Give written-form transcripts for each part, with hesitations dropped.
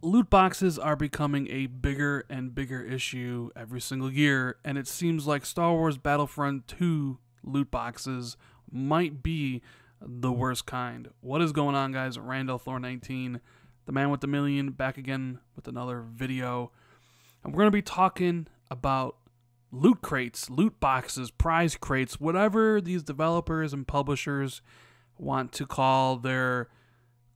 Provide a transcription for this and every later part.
Loot boxes are becoming a bigger and bigger issue every single year, and it seems like Star Wars Battlefront 2 loot boxes might be the worst kind. What is going on, guys? Randall Thor 19, the man with the million, back again with another video. And we're going to be talking about loot crates, loot boxes, prize crates, whatever these developers and publishers want to call their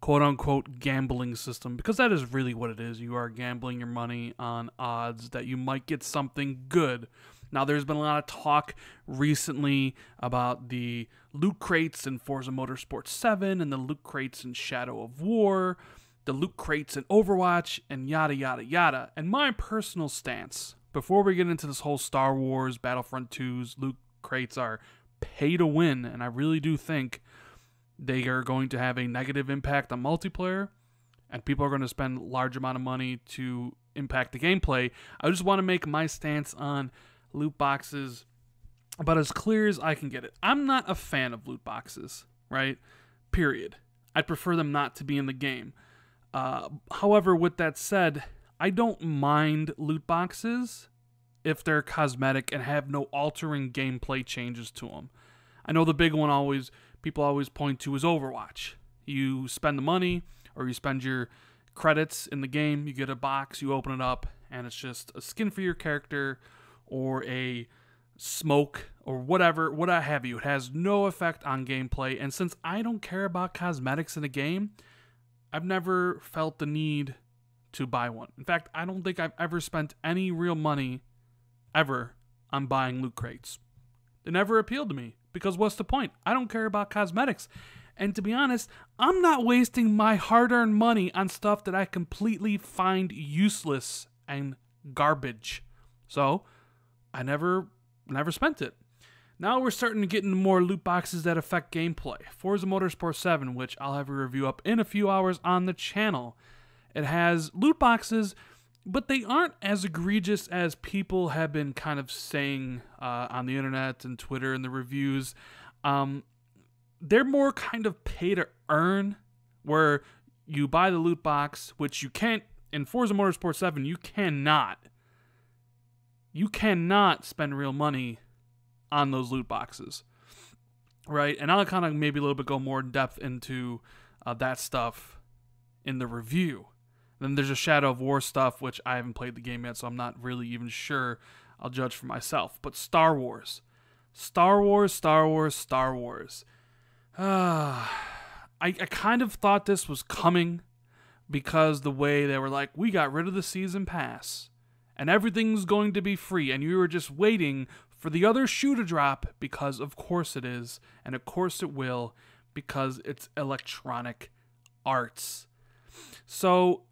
quote-unquote gambling system, because that is really what it is. You are gambling your money on odds that you might get something good. Now, there's been a lot of talk recently about the loot crates in Forza Motorsport 7 and the loot crates in Shadow of War, the loot crates in Overwatch, and yada, yada, yada. And my personal stance, before we get into this whole Star Wars Battlefront 2's loot crates are pay to win, and I really do think they are going to have a negative impact on multiplayer, and people are going to spend a large amount of money to impact the gameplay. I just want to make my stance on loot boxes about as clear as I can get it. I'm not a fan of loot boxes, right? Period. I'd prefer them not to be in the game. However, with that said, I don't mind loot boxes if they're cosmetic and have no altering gameplay changes to them. I know the big one people always point to is Overwatch. You spend the money or you spend your credits in the game, you get a box, you open it up, and it's just a skin for your character or a smoke or whatever, what have you. It has no effect on gameplay, and since I don't care about cosmetics in a game, I've never felt the need to buy one. In fact, I don't think I've ever spent any real money ever on buying loot crates. It never appealed to me, because what's the point? I don't care about cosmetics. And to be honest, I'm not wasting my hard-earned money on stuff that I completely find useless and garbage. So, I never spent it. Now we're starting to get into more loot boxes that affect gameplay. Forza Motorsport 7, which I'll have a review up in a few hours on the channel. It has loot boxes, but they aren't as egregious as people have been kind of saying on the internet and Twitter and the reviews. They're more kind of pay to earn, where you buy the loot box, which you can't, in Forza Motorsport 7, you cannot spend real money on those loot boxes, right? And I'll kind of maybe a little bit go more in depth into that stuff in the review. Then there's a Shadow of War stuff, which I haven't played the game yet, so I'm not really even sure. I'll judge for myself. But Star Wars. I kind of thought this was coming, because the way they were like, we got rid of the season pass, and everything's going to be free, and you were just waiting for the other shoe to drop, because of course it is, and of course it will, because it's Electronic Arts. So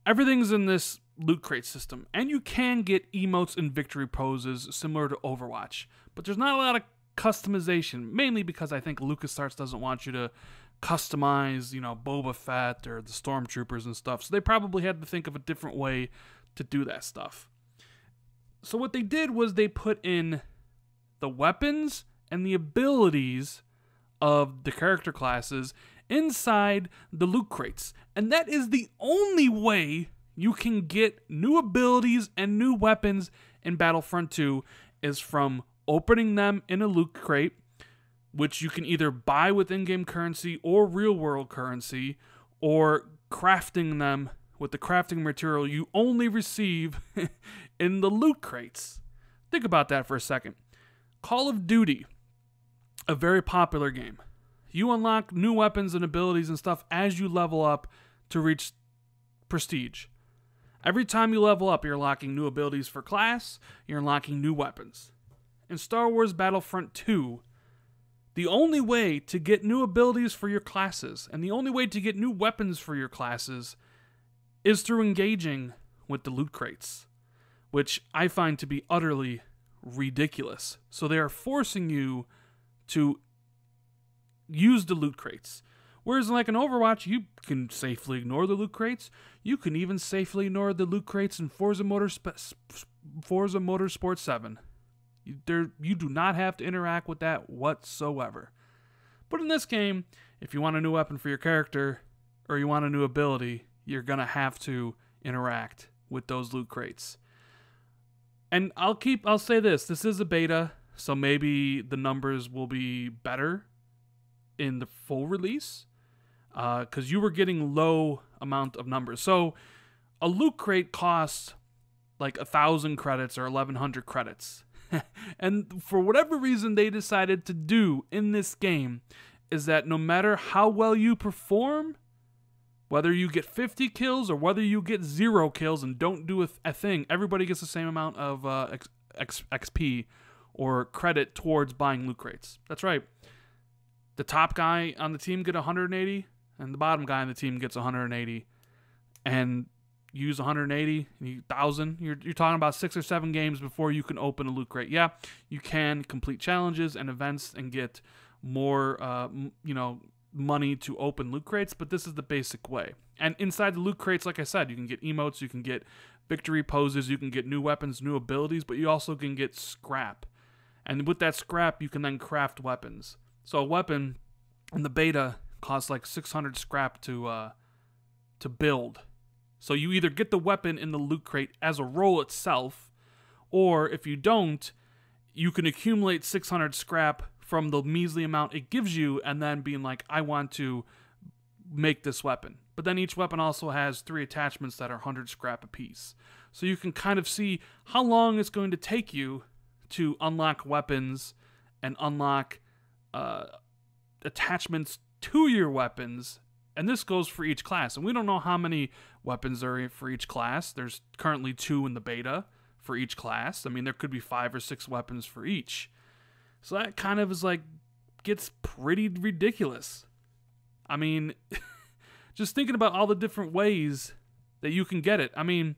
everything's in this loot crate system, and you can get emotes and victory poses similar to Overwatch, but there's not a lot of customization, mainly because I think LucasArts doesn't want you to customize, Boba Fett or the Stormtroopers and stuff, so they probably had to think of a different way to do that stuff. So what they did was they put in the weapons and the abilities of the character classes inside the loot crates. And that is the only way you can get new abilities and new weapons in Battlefront 2, is from opening them in a loot crate, which you can either buy with in-game currency or real-world currency, or crafting them with the crafting material you only receive in the loot crates. Think about that for a second. Call of Duty, a very popular game. You unlock new weapons and abilities and stuff as you level up to reach prestige. Every time you level up, you're unlocking new abilities for class, you're unlocking new weapons. In Star Wars Battlefront 2, the only way to get new abilities for your classes, and the only way to get new weapons for your classes, is through engaging with the loot crates, which I find to be utterly ridiculous. So they are forcing you to use the loot crates. Whereas like in Overwatch, you can safely ignore the loot crates. You can even safely ignore the loot crates in Forza Motorsport 7. You do not have to interact with that whatsoever. But in this game, if you want a new weapon for your character, or you want a new ability, you're going to have to interact with those loot crates. And I'll say this is a beta, so maybe the numbers will be better in the full release, because you were getting low amount of numbers. So a loot crate costs like 1,000 credits or 1,100 credits. And for whatever reason they decided to do in this game is that no matter how well you perform, whether you get 50 kills or whether you get 0 kills and don't do a thing, everybody gets the same amount of XP or credit towards buying loot crates. That's right. The top guy on the team get 180, and the bottom guy on the team gets 180. And you use 180, 1,000. You're talking about 6 or 7 games before you can open a loot crate. Yeah, you can complete challenges and events and get more, money to open loot crates, but this is the basic way. And inside the loot crates, like I said, you can get emotes, you can get victory poses, you can get new weapons, new abilities, but you also can get scrap. And with that scrap, you can then craft weapons. So a weapon in the beta costs like 600 scrap to build. So you either get the weapon in the loot crate as a roll itself, or if you don't, you can accumulate 600 scrap from the measly amount it gives you, and then being like, I want to make this weapon. But then each weapon also has 3 attachments that are 100 scrap apiece. So you can kind of see how long it's going to take you to unlock weapons and unlock attachments to your weapons. And this goes for each class. And we don't know how many weapons are for each class. There's currently 2 in the beta for each class. I mean, there could be 5 or 6 weapons for each. So that kind of is like, gets pretty ridiculous. I mean, just thinking about all the different ways that you can get it. I mean,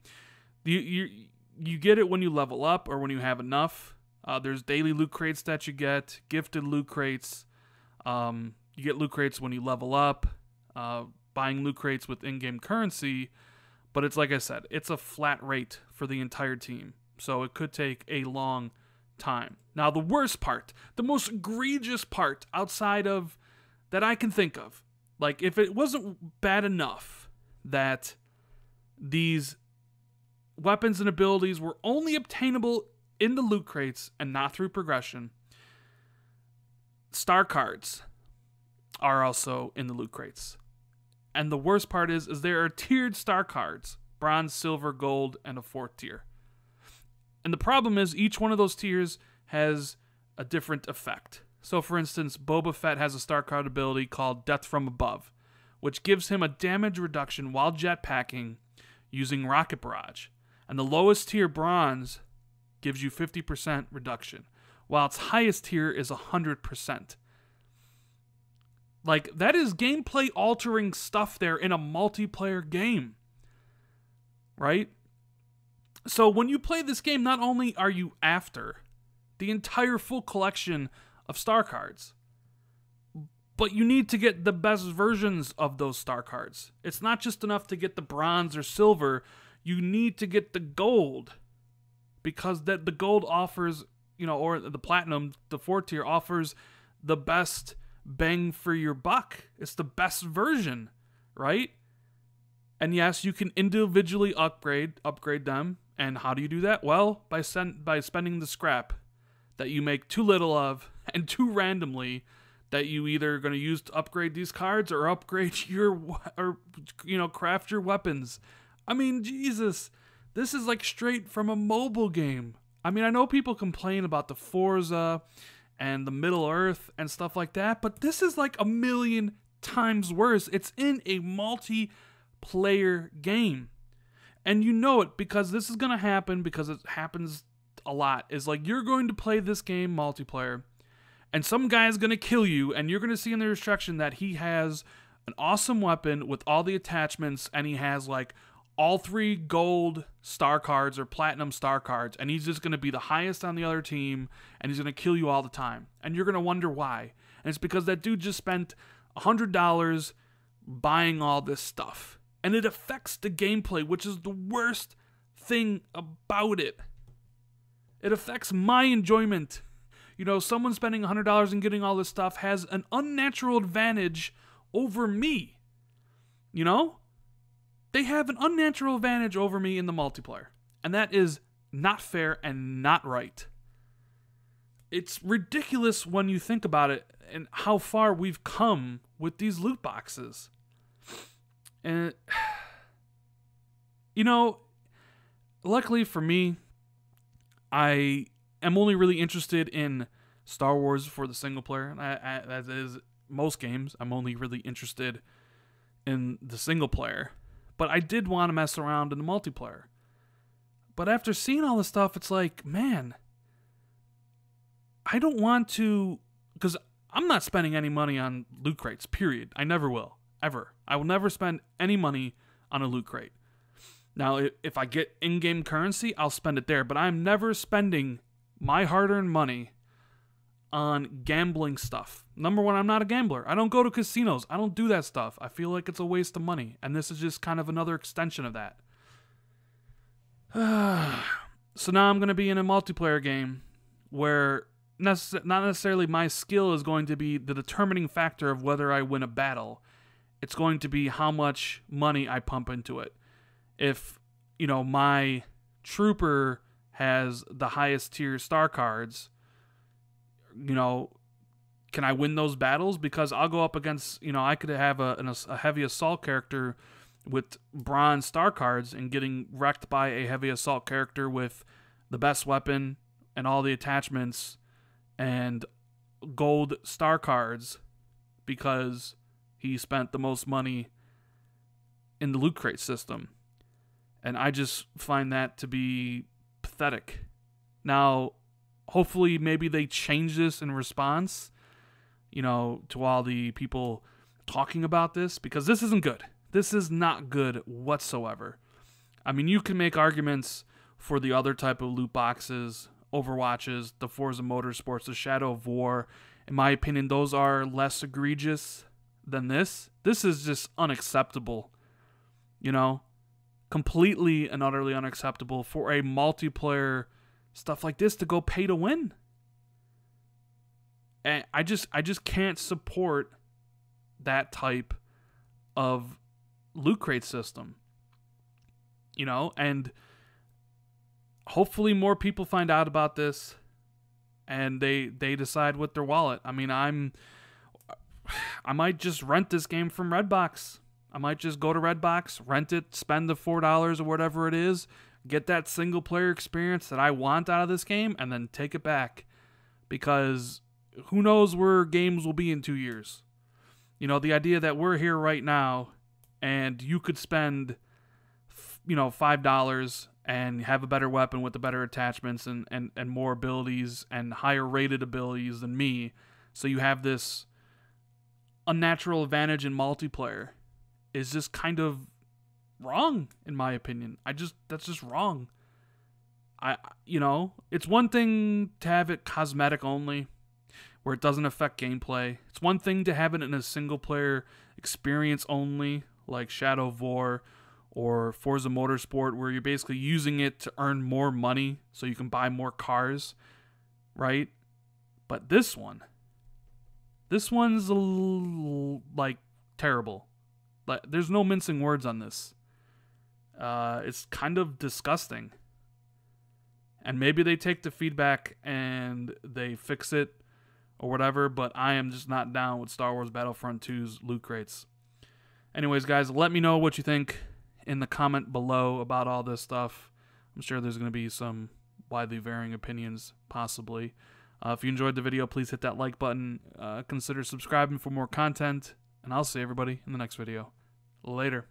you get it when you level up or when you have enough. There's daily loot crates that you get, gifted loot crates. You get loot crates when you level up, buying loot crates with in-game currency. But it's like I said, it's a flat rate for the entire team. So it could take a long time. Now, the worst part, the most egregious part outside of that I can think of, like if it wasn't bad enough that these weapons and abilities were only obtainable in the loot crates and not through progression, star cards are also in the loot crates. And the worst part is there are tiered star cards, bronze, silver, gold, and a 4th tier. And the problem is each one of those tiers has a different effect. So for instance, Boba Fett has a star card ability called Death from Above, which gives him a damage reduction while jetpacking using Rocket Barrage. And the lowest tier, bronze, gives you 50% reduction, while its highest tier is 100%. Like, that is gameplay altering stuff there in a multiplayer game, right? So when you play this game, not only are you after the entire full collection of star cards, but you need to get the best versions of those star cards. It's not just enough to get the bronze or silver. You need to get the gold, because the gold offers, or the platinum, the 4th tier, offers the best bang for your buck. It's the best version, right? And yes, you can individually upgrade them. And how do you do that? Well, by spending the scrap that you make too little of and too randomly, that you either going to use to upgrade these cards or upgrade craft your weapons. I mean, Jesus, this is like straight from a mobile game. I mean, I know people complain about the Forza and the Middle Earth and stuff like that, but this is like 1,000,000 times worse. It's in a multiplayer game. And you know it because this is going to happen, because it happens a lot. Is like, you're going to play this game multiplayer, and some guy is going to kill you, and you're going to see in the instruction that he has an awesome weapon with all the attachments, and he has like all 3 gold star cards or platinum star cards, and he's just going to be the highest on the other team, and he's going to kill you all the time. And you're going to wonder why. And it's because that dude just spent $100 buying all this stuff. And it affects the gameplay, which is the worst thing about it. It affects my enjoyment. Someone spending $100 and getting all this stuff has an unnatural advantage over me. they have an unnatural advantage over me in the multiplayer. And that is not fair and not right. It's ridiculous when you think about it and how far we've come with these loot boxes. And, you know, luckily for me, I am only really interested in Star Wars for the single player. As is most games, I'm only really interested in the single player. But I did want to mess around in the multiplayer. But after seeing all this stuff, it's like, man, I don't want to, because I'm not spending any money on loot crates, period. I never will, ever. I will never spend any money on a loot crate. Now, if I get in-game currency, I'll spend it there, but I'm never spending my hard-earned money on gambling stuff. Number one, I'm not a gambler. I don't go to casinos. I don't do that stuff. I feel like it's a waste of money, and this is just kind of another extension of that. So now I'm going to be in a multiplayer game where not necessarily my skill is going to be the determining factor of whether I win a battle. It's going to be how much money I pump into it. If, you know, my trooper has the highest tier star cards, you know, can I win those battles? Because I'll go up against, you know, I could have a heavy assault character with bronze star cards and getting wrecked by a heavy assault character with the best weapon and all the attachments and gold star cards because he spent the most money in the loot crate system. And I just find that to be pathetic. Now, hopefully maybe they change this in response, you know, to all the people talking about this, because this isn't good. This is not good whatsoever. I mean, you can make arguments for the other type of loot boxes, Overwatches, the Forza Motorsports, the Shadow of War. In my opinion, those are less egregious than this. This is just unacceptable, you know? Completely and utterly unacceptable for a multiplayer stuff like this to go pay to win. And I just can't support that type of loot crate system, you know, and hopefully more people find out about this and they decide with their wallet. I mean, I might just rent this game from Redbox. I might just go to Redbox, rent it, spend the $4 or whatever it is, get that single player experience that I want out of this game, and then take it back, because who knows where games will be in 2 years. You know, the idea that we're here right now and you could spend, you know, $5 and have a better weapon with the better attachments and more abilities and higher rated abilities than me. So you have this unnatural advantage in multiplayer is just kind of wrong, in my opinion. That's just wrong. You know, it's one thing to have it cosmetic only, where it doesn't affect gameplay. It's one thing to have it in a single player experience only, like Shadow of War or Forza Motorsport, where you're basically using it to earn more money so you can buy more cars, right? But this one's like terrible. Like, there's no mincing words on this. It's kind of disgusting. And maybe they take the feedback and they fix it or whatever, but I am just not down with Star Wars Battlefront 2's loot crates. Anyways, guys, let me know what you think in the comment below about all this stuff. I'm sure there's going to be some widely varying opinions, possibly. If you enjoyed the video, please hit that like button. Consider subscribing for more content, and I'll see everybody in the next video. Later.